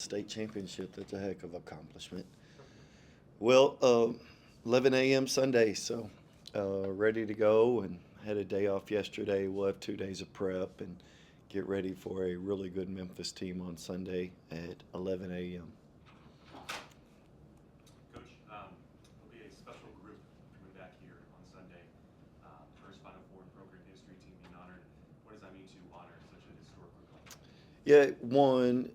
State championship. That's a heck of an accomplishment. Well, 11 a.m. Sunday, so ready to go and had a day off yesterday. We'll have 2 days of prep and get ready for a really good Memphis team on Sunday at 11 a.m. Coach, there'll be a special group coming back here on Sunday. First Final Four in program history, team being honored. What does that mean to honor such a historic group like that? Yeah, one,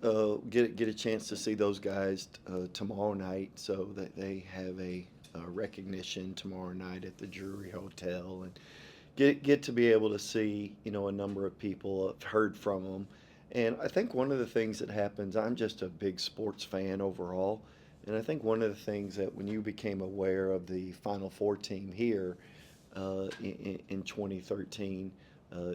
get a chance to see those guys tomorrow night, so that they have a recognition tomorrow night at the Drury Hotel, and get to be able to see a number of people. I've heard from them, and I think one of the things that happens. I'm just a big sports fan overall, and I think one of the things that when you became aware of the Final Four team here in 2013, uh,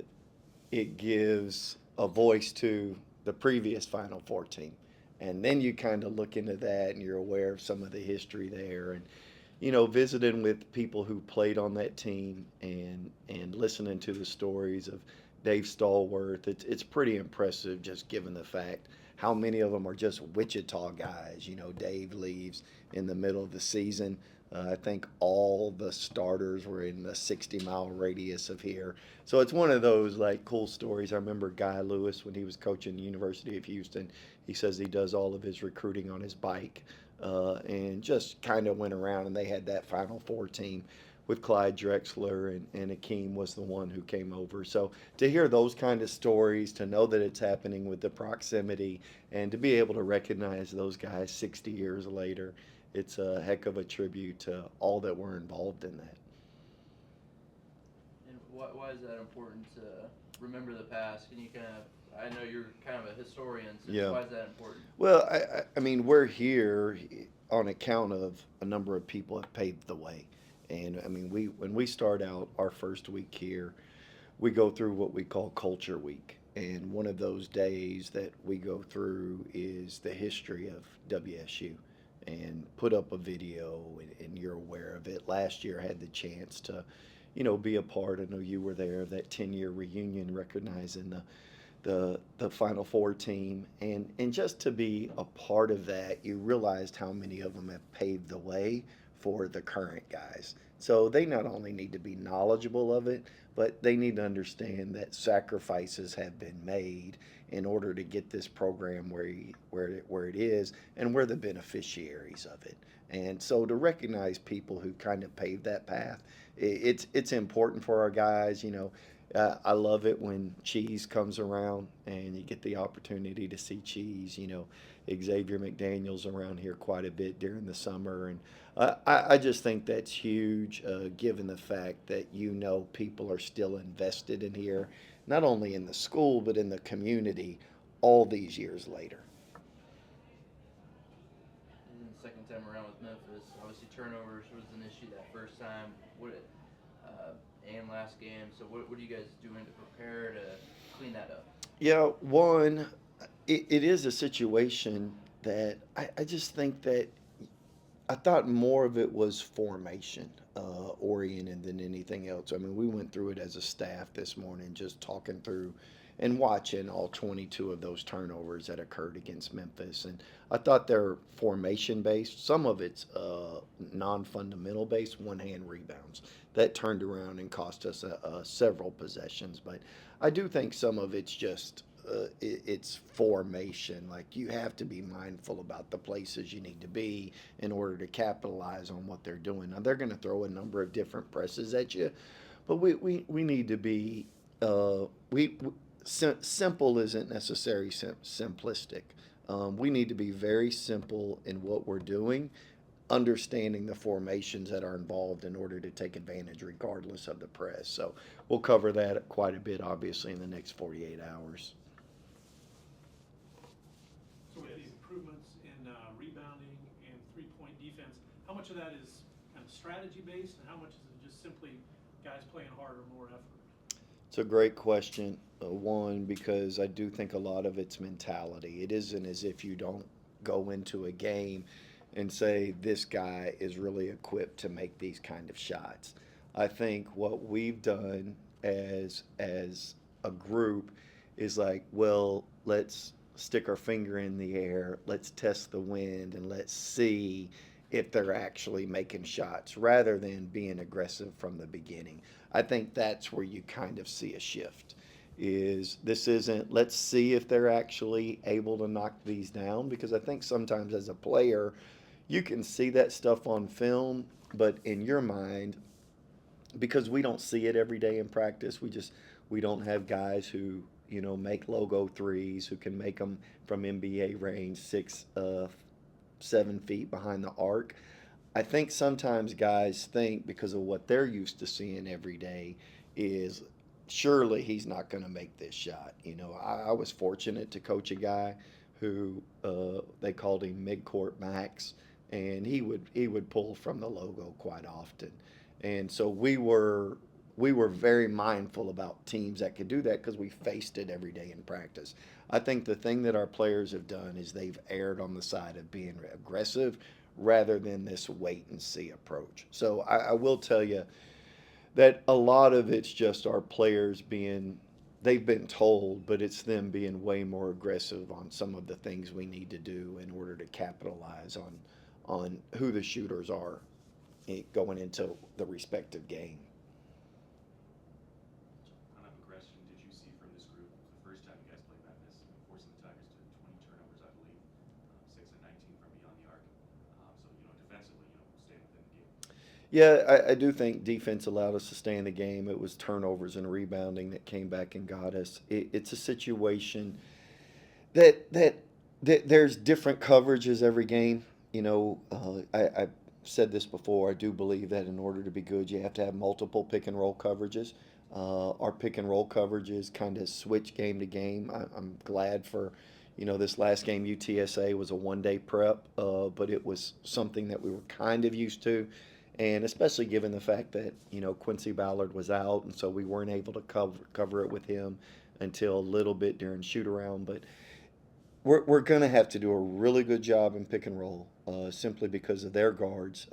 it gives a voice to the previous Final Four team. And then you kind of look into that and you're aware of some of the history there. And, visiting with people who played on that team and listening to the stories of Dave Stallworth, it's pretty impressive just given the fact how many of them are just Wichita guys. Dave leaves in the middle of the season. I think all the starters were in the 60-mile radius of here. So it's one of those like cool stories. I remember Guy Lewis when he was coaching the University of Houston. He says he does all of his recruiting on his bike, and just kind of went around and they had that Final Four team with Clyde Drexler and Akeem was the one who came over. So to hear those kind of stories, to know that it's happening with the proximity, and to be able to recognize those guys 60 years later, it's a heck of a tribute to all that were involved in that. And why is that important to remember the past? Can you kind of, I know you're kind of a historian, so Yeah. why is that important? Well, I mean, we're here on account of a number of people have paved the way. And I mean, when we start out our first week here, we go through what we call Culture Week. And one of those days that we go through is the history of WSU and put up a video, and you're aware of it. Last year I had the chance to, be a part. I know you were there of that 10-year reunion recognizing the Final Four team, and just to be a part of that, you realized how many of them have paved the way for the current guys. So they not only need to be knowledgeable of it, but they need to understand that sacrifices have been made in order to get this program where it is, and we're the beneficiaries of it. And so to recognize people who kind of paved that path, it's important for our guys. I love it when Cheese comes around and you get the opportunity to see Cheese. Xavier McDaniel's around here quite a bit during the summer, and I just think that's huge, given the fact that people are still invested in here, not only in the school but in the community all these years later. And the second time around with Memphis, obviously turnovers was an issue that first time. And last game. So what are you guys doing to prepare to clean that up? Yeah, one, it is a situation that I just think that I thought more of it was formation oriented than anything else. I mean, we went through it as a staff this morning, just talking through and watching all 22 of those turnovers that occurred against Memphis. And I thought they're formation based. Some of it's non fundamental based, one hand rebounds. That turned around and cost us several possessions. But I do think some of it's just it's formation. Like you have to be mindful about the places you need to be in order to capitalize on what they're doing. Now they're going to throw a number of different presses at you, but we need to be simple isn't necessarily simplistic. We need to be very simple in what we're doing, understanding the formations that are involved in order to take advantage regardless of the press. So we'll cover that quite a bit, obviously, in the next 48 hours. So with these improvements in rebounding and three-point defense, how much of that is kind of strategy based, and how much is it just simply guys playing harder, more effort? It's a great question. One, because I do think a lot of it's mentality. It isn't as if you don't go into a game and say this guy is really equipped to make these kind of shots. I think what we've done as a group is like, well, let's stick our finger in the air, let's test the wind, and let's see if they're actually making shots rather than being aggressive from the beginning. I think that's where you kind of see a shift. Is this isn't let's see if they're actually able to knock these down, because I think sometimes as a player you can see that stuff on film, but in your mind, because we don't see it every day in practice, we don't have guys who make logo threes, who can make them from NBA range, 7 feet behind the arc. I think sometimes guys think, because of what they're used to seeing every day, is surely he's not going to make this shot. I was fortunate to coach a guy who they called him midcourt Max, and he would pull from the logo quite often, and so we were very mindful about teams that could do that because we faced it every day in practice. I think the thing that our players have done is they've erred on the side of being aggressive rather than this wait and see approach. So I will tell you that a lot of it's just our players they've been told, but it's them being way more aggressive on some of the things we need to do in order to capitalize on who the shooters are going into the respective game. What kind of aggression did you see from this group the first time you guys played Memphis, forcing the Tigers to 20 turnovers, I believe, 6 and 19 from beyond the arc. So defensively, staying within the game. Yeah, I do think defense allowed us to stay in the game. It was turnovers and rebounding that came back and got us. It's a situation that there's different coverages every game. I've said this before. I do believe that in order to be good, you have to have multiple pick and roll coverages. Our pick and roll coverages kind of switch game to game. I'm glad for, this last game, UTSA was a 1-day prep, but it was something that we were kind of used to. And especially given the fact that, Quincy Ballard was out, and so we weren't able to cover it with him until a little bit during shoot around. But we're going to have to do a really good job in pick and roll, simply because of their guards,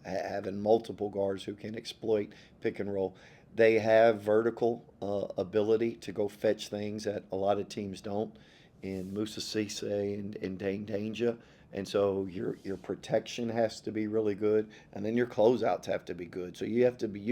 having multiple guards who can exploit pick and roll. They have vertical ability to go fetch things that a lot of teams don't, in Musa Cisse and Dane Danger. And so your protection has to be really good, and then your closeouts have to be good. So you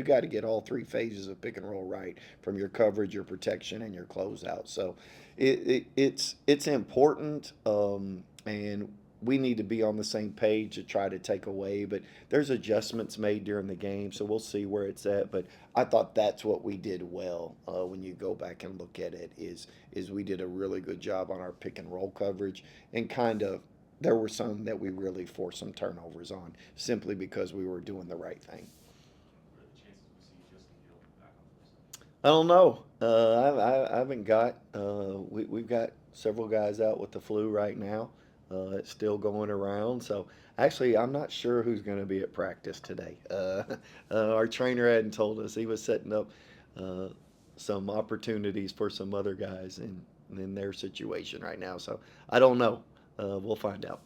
got to get all three phases of pick and roll right, from your coverage, your protection, and your closeout. So it's important, and we need to be on the same page to try to take away. But there's adjustments made during the game, so we'll see where it's at. But I thought that's what we did well. When you go back and look at it, is we did a really good job on our pick and roll coverage, and kind of. There were some that we really forced some turnovers on, simply because we were doing the right thing. What are the chances we see Justin Gill back on Thursday? I don't know. I haven't got. We've got several guys out with the flu right now. It's still going around. So actually, I'm not sure who's going to be at practice today. Our trainer hadn't told us. He was setting up some opportunities for some other guys in their situation right now. So I don't know. We'll find out.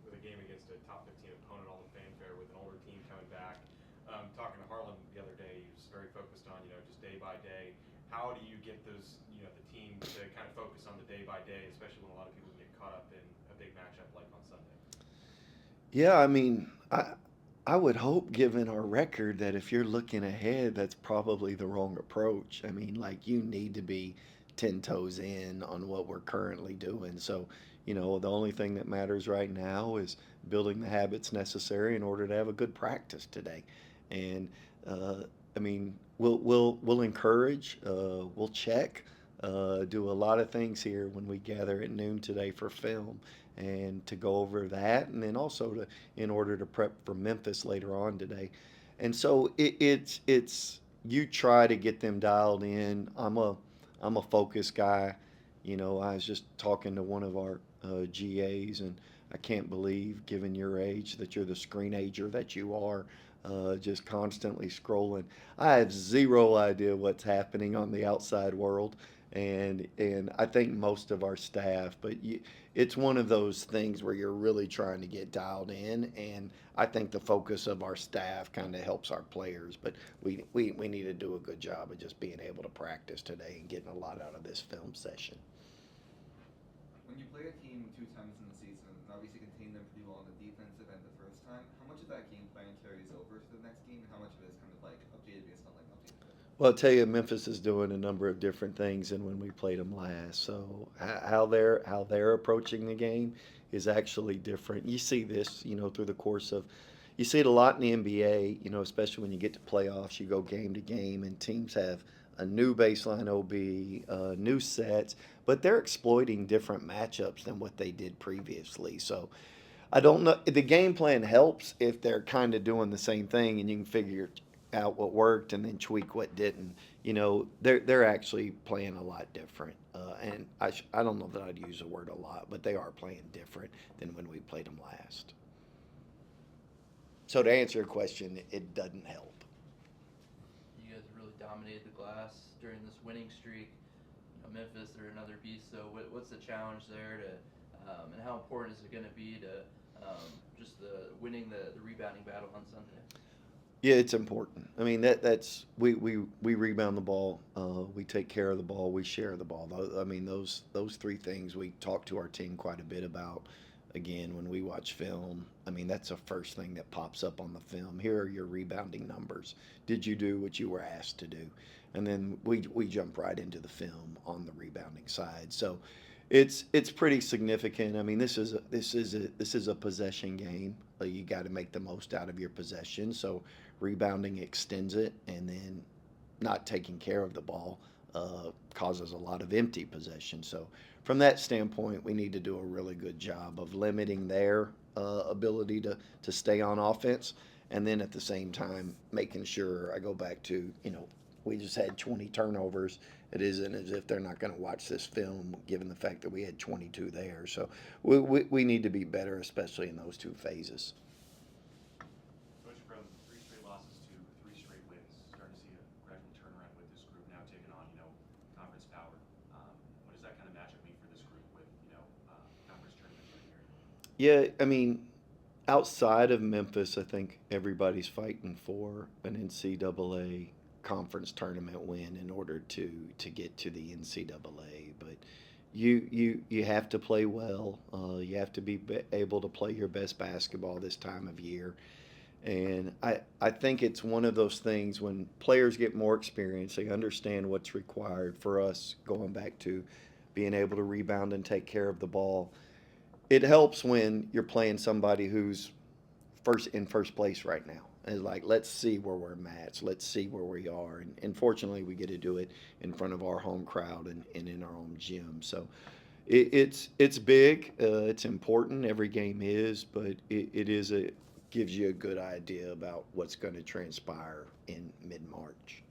With a game against a top 15 opponent, all the fanfare with an older team coming back. Talking to Harlan the other day, he was very focused on, just day by day. How do you get those, the team to kind of focus on the day by day, especially when a lot of people get caught up in a big matchup like on Sunday? Yeah, I mean, I would hope, given our record, that if you're looking ahead, that's probably the wrong approach. I mean, like, you need to be 10 toes in on what we're currently doing. So, the only thing that matters right now is building the habits necessary in order to have a good practice today. And I mean, we'll encourage, we'll check, do a lot of things here when we gather at noon today for film, and to go over that, and then also in order to prep for Memphis later on today. And so it's you try to get them dialed in. I'm a focus guy. I was just talking to one of our GAs, and I can't believe, given your age, that you're the screenager that you are, just constantly scrolling. I have zero idea what's happening on the outside world, and I think most of our staff. But it's one of those things where you're really trying to get dialed in, and I think the focus of our staff kind of helps our players. But we need to do a good job of just being able to practice today and getting a lot out of this film session. when you play a team 2 times in the season, and obviously contain them pretty well on the defensive end the first time, how much of that game plan carries over to the next game, and how much of it is kind of like updated based on like updated? Well, I'll tell you, Memphis is doing a number of different things than when we played them last. So how they're approaching the game is actually different. You see this, through the course of, you see it a lot in the NBA. Especially when you get to playoffs, you go game to game, and teams have a new baseline OB, new sets, but they're exploiting different matchups than what they did previously. So I don't know. The game plan helps if they're kind of doing the same thing, and you can figure out what worked and then tweak what didn't. They're actually playing a lot different, and I don't know that I'd use the word a lot, but they are playing different than when we played them last. So to answer your question, it doesn't help. You guys really dominated the glass during this winning streak. Memphis, they're another beast. So what's the challenge there and how important is it going to be to just the winning the rebounding battle on Sunday? Yeah, it's important. I mean that's we rebound the ball, we take care of the ball, we share the ball. I mean those three things we talk to our team quite a bit about. Again, when we watch film, I mean that's the first thing that pops up on the film. Here are your rebounding numbers. Did you do what you were asked to do? And then we jump right into the film on the rebounding side. So it's pretty significant. I mean, this is a possession game. You got to make the most out of your possession. So rebounding extends it, and then not taking care of the ball causes a lot of empty possession. So from that standpoint, we need to do a really good job of limiting their ability to stay on offense, and then at the same time making sure I go back to we just had 20 turnovers. It isn't as if they're not going to watch this film, given the fact that we had 22 there. So we need to be better, especially in those two phases. Coach, from 3 straight losses to 3 straight wins, starting to see a gradual turnaround with this group now taking on, conference power. What does that kind of matchup mean for this group with, conference tournament right here? Yeah, I mean, outside of Memphis, I think everybody's fighting for an NCAA conference tournament win in order to get to the NCAA. But you have to play well. You have to be able to play your best basketball this time of year. And I think it's one of those things when players get more experience, they understand what's required for us going back to being able to rebound and take care of the ball. It helps when you're playing somebody who's first place right now. And it's like, let's see where we're matched. Let's see where we are. And fortunately, we get to do it in front of our home crowd and in our own gym. So it's big. It's important. Every game is, but it gives you a good idea about what's going to transpire in mid-March.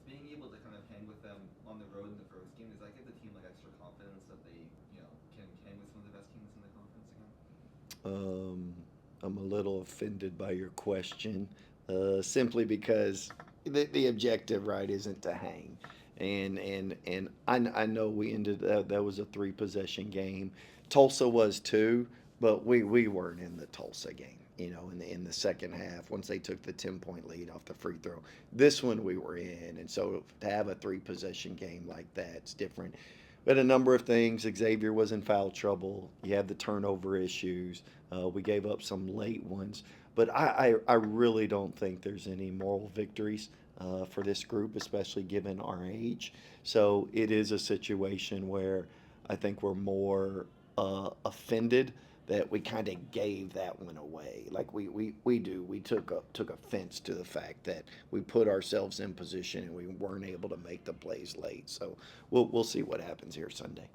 Being able to kind of hang with them on the road in the first game, does that give the team like extra confidence that they can hang with some of the best teams in the conference again? I'm a little offended by your question, simply because the objective, right, isn't to hang. And I know we ended that was a 3 possession game. Tulsa was too, but we weren't in the Tulsa game. In the second half, once they took the 10-point lead off the free throw, this one we were in, and so to have a 3 possession game like that's different. We had a number of things. Xavier was in foul trouble. You had the turnover issues. We gave up some late ones. But I really don't think there's any moral victories for this group, especially given our age. So it is a situation where I think we're more offended that we kind of gave that one away. Like we do. We took offense to the fact that we put ourselves in position and we weren't able to make the plays late. So we'll see what happens here Sunday.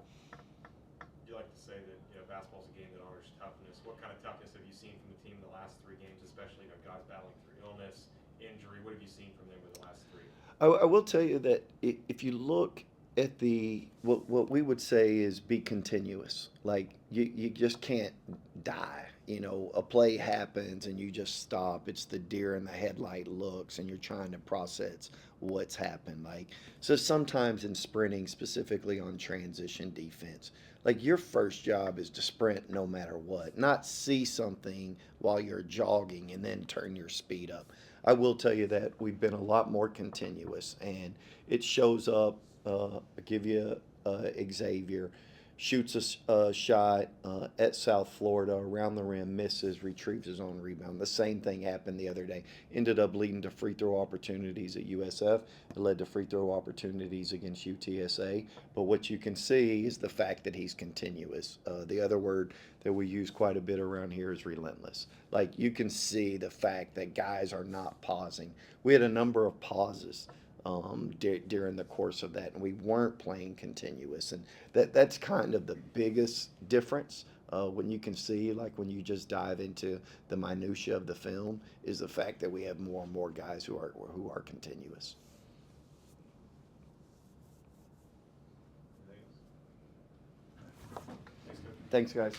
You like to say that basketball's a game that honors toughness. What kind of toughness have you seen from the team in the last 3 games, especially guys battling through illness, injury? What have you seen from them in the last 3? I will tell you that if you look at what we would say is be continuous. Like you just can't die. A play happens and you just stop. It's the deer in the headlight looks, and you're trying to process what's happened. Like, so sometimes in sprinting, specifically on transition defense, like your first job is to sprint no matter what, not see something while you're jogging and then turn your speed up. I will tell you that we've been a lot more continuous, and it shows up. I'll give you Xavier, shoots a shot at South Florida around the rim, misses, retrieves his own rebound. The same thing happened the other day. Ended up leading to free throw opportunities at USF. It led to free throw opportunities against UTSA. But what you can see is the fact that he's continuous. The other word that we use quite a bit around here is relentless. Like, you can see the fact that guys are not pausing. We had a number of pauses during the course of that, and we weren't playing continuous, and that's kind of the biggest difference when you can see, like, when you just dive into the minutia of the film, is the fact that we have more and more guys who are continuous. Thanks, Coach. Thanks, guys.